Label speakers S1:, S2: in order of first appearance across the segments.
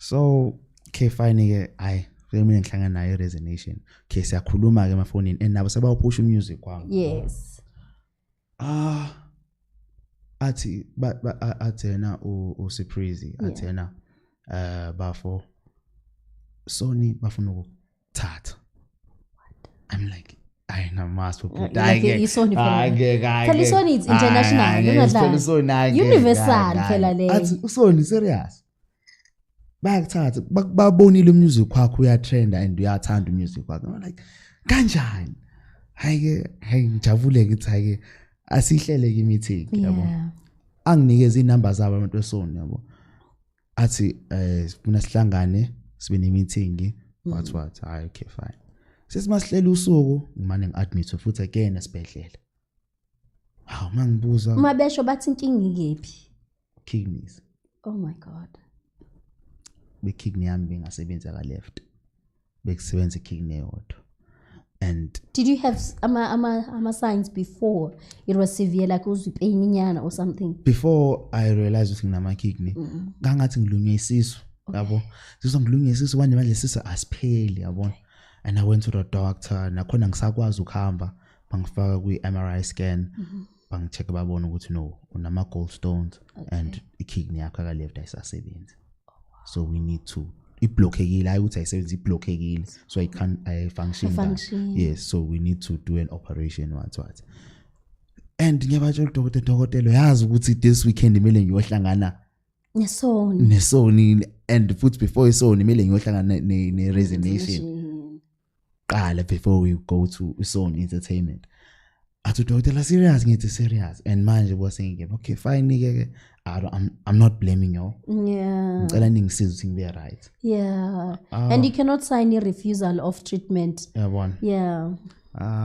S1: So ke fine ke ay mina ngihlangana nayo Resonation ke siyakhuluma ke emafonini and nabo sebawuphusha music kwami.
S2: Yes.
S1: Athi athena uSurprise athena bafo Sony bafuna ukuthatha. I'm like I must put
S2: Like Sony phela. Sony it's international. Universal phela le.
S1: Athi uSony serious. Bayakuthatha babonile music wakho uyatrenda and uyathanda music wakho. I'm like kanjani? Hayi ngijabule ngithi hayi asihlele ke meeting yabo. Anginikeza inamba zabo abantu eSony yabo. Athi sifuna sihlangane sibe ne meeting what hayi okay fine. Sesimasihlele usuku ngimane ngiadmit futhi again esibhedlela. Hawu mangibuza
S2: mabesho bathi inkingi ngephi?
S1: Kidneys.
S2: Oh my god.
S1: Kidney yami bengasebenza ka left. Bekusebenza kidney yodwa. And
S2: did you have ama signs before it was severe like pain inyana or something?
S1: Before I realized ukuthi nginama kidney ngangathi ngilunywe isisu yabo. Ngilunye isisu manje isisu asipheli yabona. And I went to the doctor nakhona ngisakwazi ukuhamba bangifaka kwi-MRI scan bangicheck babona ukuthi no unama gallstones and ikidney yakho ka left ayisasebenzi. So we need to iblockekile ukuthi ayisebenzi iblockekile so I can't function. Yes, so we need to do an operation what. And ngiyabatshela udokotela yazi ukuthi this weekend imele ngiyohlangana neSony and futhi before iSony imele ngiyohlangana ne Resonation. Before we go to Sony Entertainment. Athi udokotela serious ngithi serious and manje was saying okay fine ke I'm not blaming you.
S2: Yeah.
S1: Ngicela ningisize ukuthi ngibe right.
S2: Yeah. And you cannot sign a refusal of treatment.
S1: Yabona.
S2: Yeah.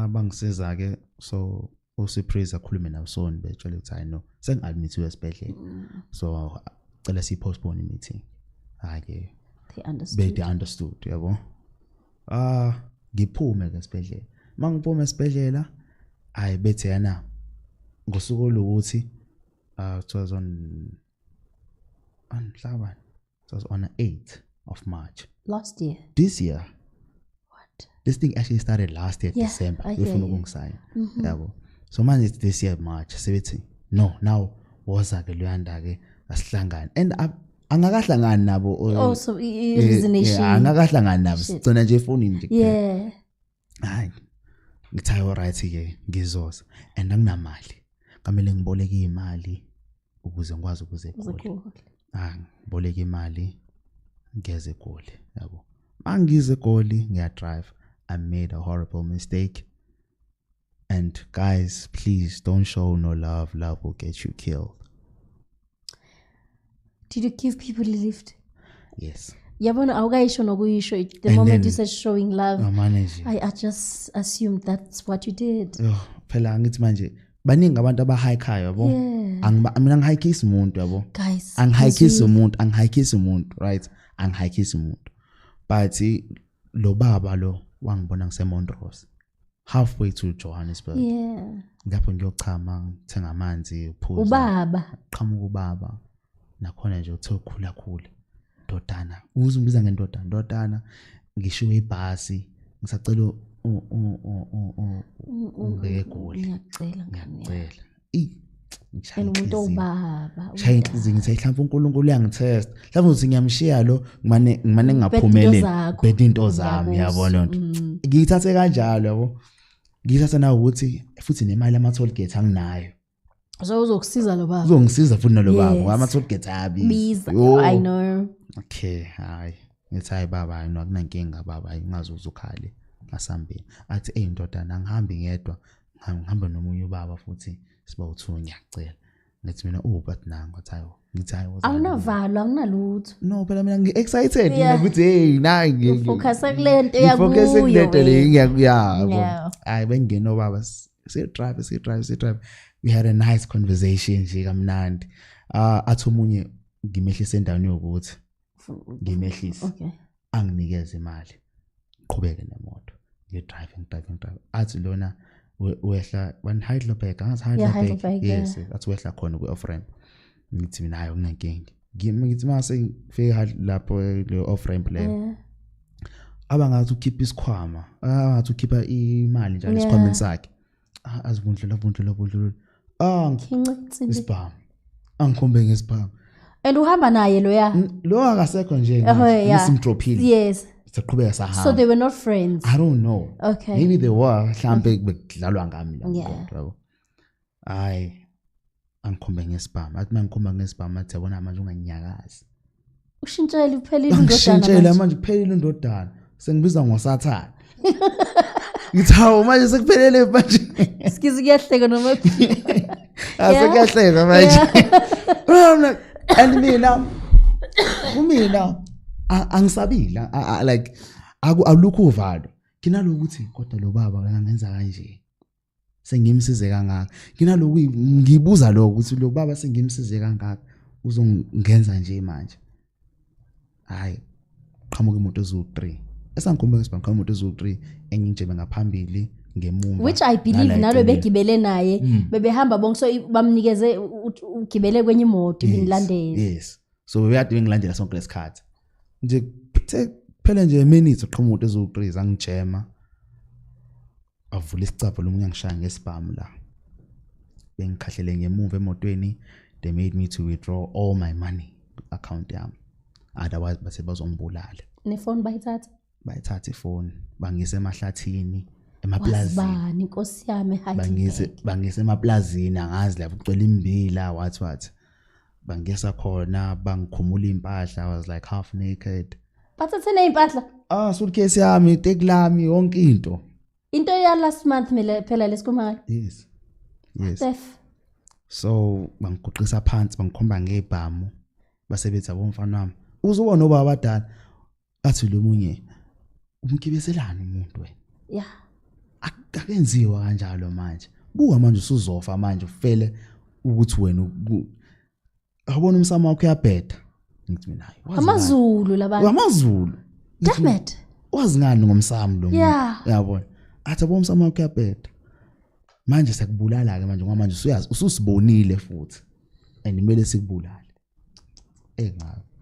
S1: Bangisiza ke so uSurprise akhulume nawo Sony betshela ukuthi I know sengiadmithiwe esibhedlela. So cela si postpone meeting. Hayi they understood yabo. Ngiphume ke esibhedlela. Mangiphume esibhedlela ayibethe yana ngosuku lokuthi it was on the 8th of March
S2: last year.
S1: This year.
S2: What?
S1: This thing actually started last year December. Before ukungisign. Yabo. So manje it's this year March. Sebethi no now woza ke luyanda ke asihlangana and angakahlangani nabo
S2: also Resonation.
S1: Angakahlangani nabo sigcina nje efonini nje.
S2: Yeah.
S1: Hayi ngithayi alright ke ngizoza and anginamali. Kamele ngiboleke imali ukuze ngikwazi ukuze eGoli. Ngiboleke imali ngeze eGoli yabo. Mangize eGoli ngiya-drive. I made a horrible mistake. And guys, please don't show no love. Love will get you killed.
S2: Did you give people a lift?
S1: Yes.
S2: Yabona awukayisho nokuyisho the moment you said showing love. I just assumed that's what you did.
S1: Phela ngithi manje baningi abantu abahike yabo. Mina ngihikisa umuntu yabo.
S2: Guys,
S1: angihikisa umuntu, right? Angihikisa umuntu. But lo baba lo wangibona ngiseMontrose. Halfway to Johannesburg.
S2: Yeah.
S1: Lapho ngiyochama ngithenga amanzi uphuza.
S2: Ubaba.
S1: Qhamuka ubaba. Nakhona nje uthe ukhula. Ndodana. Uzumbiza ngendodana. Ngishiwe ibhasi. Ngisacela eGoli.
S2: Ngiyacela.
S1: Umuntu
S2: ubaba.
S1: Shaya inhliziyo ngithi mhlawumbe uNkulunkulu uyangitest. Mhlawumbe uthi ngiyamshiya lo ngimane ngingaphumeleli. Bethe into zami yabona nto. Ngiyithathe kanjalo yabo. Ngiyithatha nawe ukuthi futhi nemali ama toll gate anginayo.
S2: So uzokusiza lo baba.
S1: Uzongisiza futhi nalo baba. Ama toll gate ayabiza.
S2: I know.
S1: Okay, hayi. Ngithi hayi baba akunankinga baba ingazuza ukhale ngasambeni. Athi ndodana ngihambe ngedwa. Ngihamba nomunye ubaba futhi siba u2 ngiyacela. Ngithi mina but nangu athayo. Ngithi hayi wozana.
S2: Awunavalo awunalutho.
S1: No phela mina ngi-excited ukuthi hey nayi
S2: focus kulento yakuyo.
S1: Focus kulento le ngiyabo. Hayi bengeno baba si-drive. We had a nice conversation nje kamnandi. Athi umunye ngimehlise endaweni yokuthi ngimehlise.
S2: Okay.
S1: Anginikeze imali. Qhubeke nemoto. Ngi-drive. Athi lona wehla one Heidelberg angathi Heidelberg. Yes, athi wehla khona ku-off ramp. Ngithi mina hayi unankingi. ngithi mase fike lapho le off ramp le abangathi ukhipha isikhwama abangathi ukhipha imali njalo isikhwameni sakhe azivundlela
S2: ngincitsi
S1: isibhamu angikhombe ngesibhamu
S2: and uhamba naye lo
S1: akasekho nje ngisimdrophile
S2: yes
S1: siqhubeka sahamba
S2: so they were not friends
S1: I don't know
S2: okay
S1: maybe they were mhlambe bekudlalwa ngami la yabo hayi angikhombe ngesibhamu athi mangikhomba ngesibhamu athi yabona manje unganyakazi
S2: ushintshele uphelile indodana
S1: ushintshele manje kuphelile indodana sengibiza ngosathana ngithawo manje sekuphelele manje
S2: skizi kuyahleka noma
S1: asekuyahleka manje and mina angisabila like alukho uvalo kinalokuthi kodwa lo baba ngangenza kanje sengimsize kangaka kinaloku ngibuza lo ukuthi lo baba sengimsize kangaka uzongenza nje manje hayi qhamuka imoto ezu3 esangikhomba ngesibhamu qhamuka imoto ezu3 engingijebe ngaphambili ngemumva
S2: which I believe nalo begibele naye bebehamba bonke so bamnikeze ugibele kwenye imoto ibinilandela
S1: yes so beyade bengilandela sonke lesikhathi nje phela nje minutes qhamuka imoto ezu3 zangijema avula isicapho lomunye ngishaya ngesibhamu la bengikhahlele ngemumva emotweni they made me to withdraw all my money account yami otherwise base bazongibulala
S2: nefone bayithatha
S1: ifone bangise emahlathini emaplazini
S2: inkosi yami
S1: bangise emaplazini angazi lapho ucela imbila what bangesa khona bangikhumula impahla I was like half naked
S2: bathathene impahla
S1: suitcase yami take lami yonke into
S2: ya last month phela lesikhumalo
S1: yes so bangiguqisa phansi bangikhomba ngebhamu basebenza bomfana wami uzubona oba abadala athi lo munye umkibeselana umuntu wena
S2: yeah
S1: akenziwa kanjalo manje buka manje usuzofa manje ufele ukuthi wena abona umsamo wakho uyabheda ngithi mina hayi
S2: amazulu labantu damn it
S1: wazi ngani ngomsamo lo yabona athi abona umsamo wakho uyabheda manje sekubulala ke manje ngoba manje usuyazi ususibonile futhi and kumele sikubulale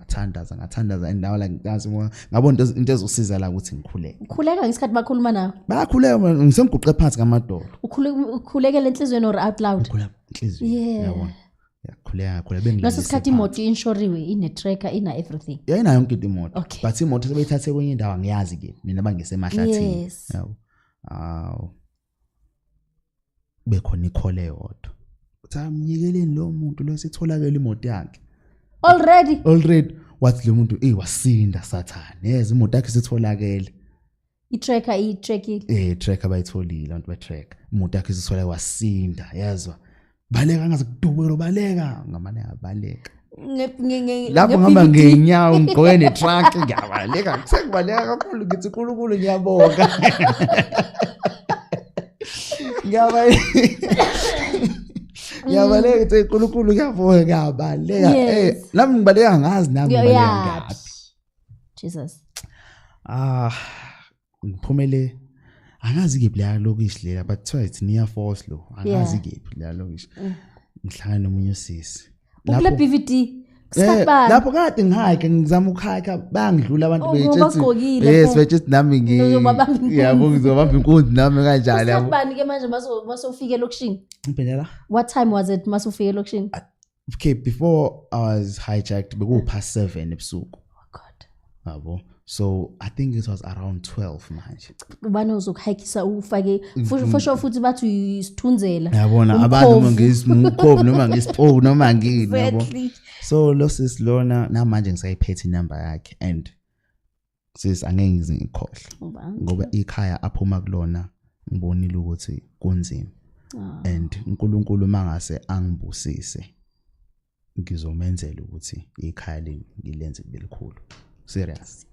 S1: ngathandaza and now like ngazi ngabona into ezosiza la ukuthi
S2: ngikhuleka ngesikhathi bakhuluma nawe
S1: bayakhuleka ngisengiguqe phansi ngamadolo
S2: ukhulekela enhlizweni or out loud
S1: ukhuleka enhlizweni yabona yakhuleka bengilala
S2: naso sikhathi imoto inshoriwe ine tracker ina everything
S1: yayina yonke imoto but imoto sebeyithathe kwenye indawo angiyazi ke mina bangesemahlathini yabo bekhona ikhole yodwa uthi amnyikeleni lo muntu lo sitholakala imoto yakhe already wathi lo muntu wasinda sathana yes imoto yakhe sitholakele
S2: i-tracker
S1: tracker bayitholile abantu be-track imoto yakhe sithola wasinda yazwa baleka ngaze kudubelo baleka ngamane abaleka lapho ngihamba ngenyawo ngigqoke netruck ngiyabaleka sekubaleka kakhulu ngithi uNkulunkulu ngiyabonga yabaleka ethi uNkulunkulu ngiyabonga ngiyabaleka nami ngibaleka ngazi nami ngibaleka ngaphi
S2: Jesus
S1: ngiphumele angazi kephi la lokishi lela but kuthiwa it's near force lo angazi kephi la lokishi ngihlangana nomunye usisi
S2: lapho BVD
S1: lapho kade ngihike ngizama ukuhike bangidlula abantu bethi nami ngiyabo ngizobamba inkunzi nami kanjalo
S2: yabo bani ke manje masofika elokishini
S1: impela
S2: what time was it masofika elokishini
S1: okay before I was hijacked bekupast 7 ebusuku
S2: god
S1: yabo so I think it was around 12 manje
S2: ubani uzokuhikisa ufake for sure futhi bathi isithunzela
S1: yabona abantu ngesimukhobo noma ngesipoko noma ngini yabo so lo sis lona namanje ngisayiphethe inamba yakhe and sis angeke ngizikhohle ngoba ikhaya aphuma kulona ngibonile ukuthi kunzima and uNkulunkulu mangase angibusise ngizomenzela ukuthi ikhaya leli ngilenze libe likhulu serious